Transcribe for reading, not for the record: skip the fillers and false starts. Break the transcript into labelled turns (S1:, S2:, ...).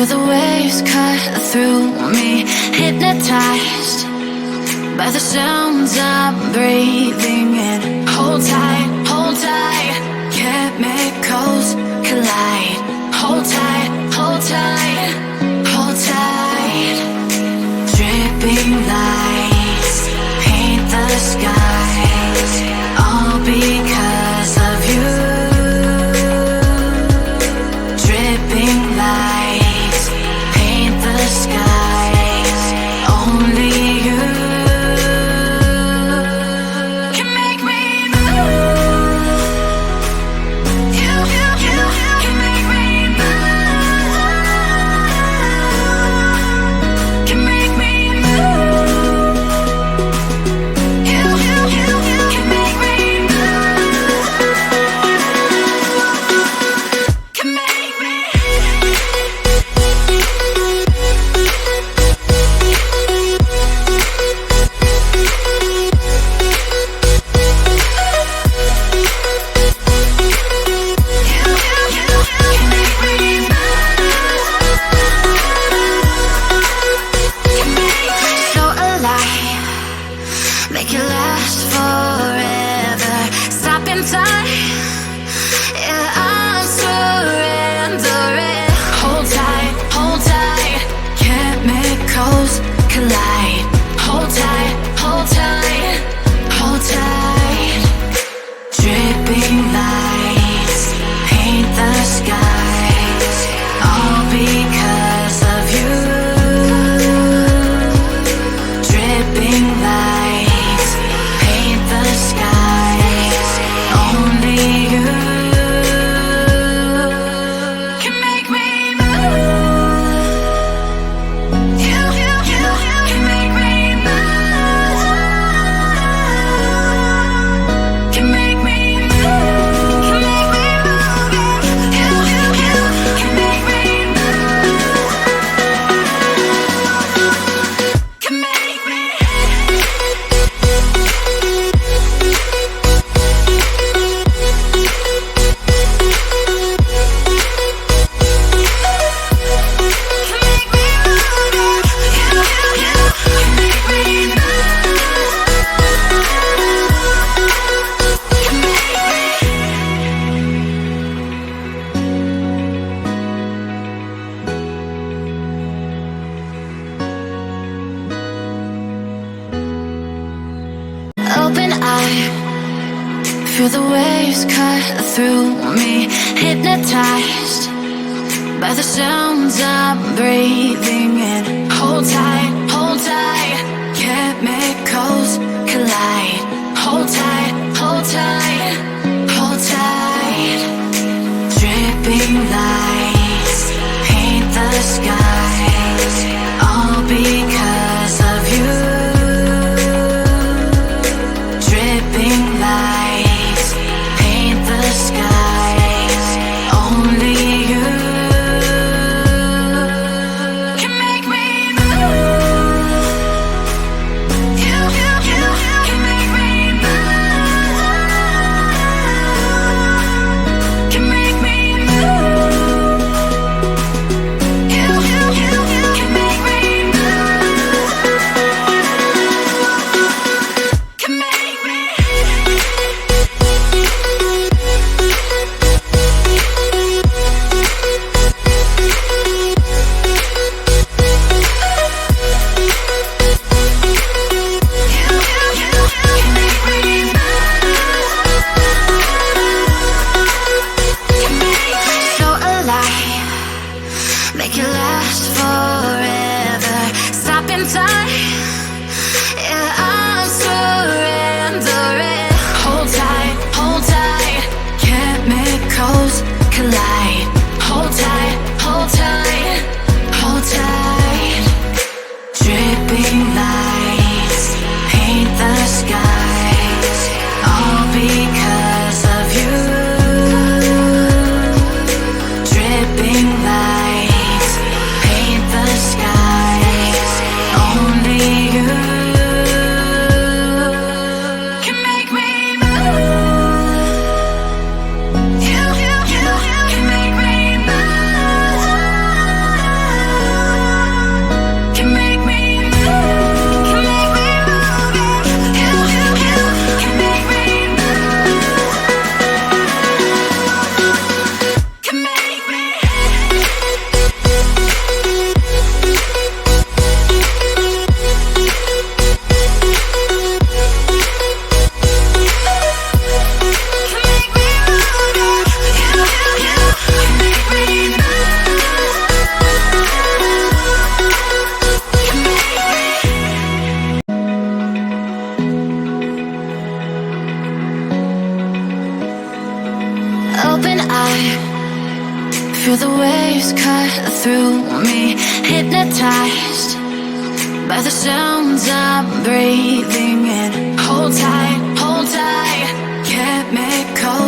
S1: Feel the waves cut through me, hypnotized by the sounds I'm breathing in. Hold tight, hold tight, chemicals collide. Hold tight, hold tight, hold tight. Dripping lights paint the skies, all because of you. Dripping lights paint the skies, only you can make me move. You can make me move. Can make me move. You can make me move. Can make me. So alive, make it last forever. Stop in time, yeah, I'm surrendering. Hold tight, chemicals collide. Hold tight, hold tight, hold tight. Dripping lights paint the skies, all because of you. Dripping lights paint the skies, only you can make me move. You can make me move. Can make me move. Can make me move. You can make me move. Can make me. Open eye, feel the waves cut through me, hypnotized by the sounds I'm breathing in. Hold tight, chemicals collide. Hold tight, hold tight, hold tight. Dripping lights paint the skies, all because of you. Dripping lights paint the skies, only you can make me move. You can make me move. Can make me move. You can make me move. Can make me. So alive, make it last forever. Stop in time, yeah, I'm surrendering. Hold tight, chemicals collide. Hold tight, hold tight, hold tight. Dripping lights paint the skies, all because of you. Dripping lights paint the skies, only you waves cut through me, hypnotized by the sounds I'm breathing in. Hold tight, chemical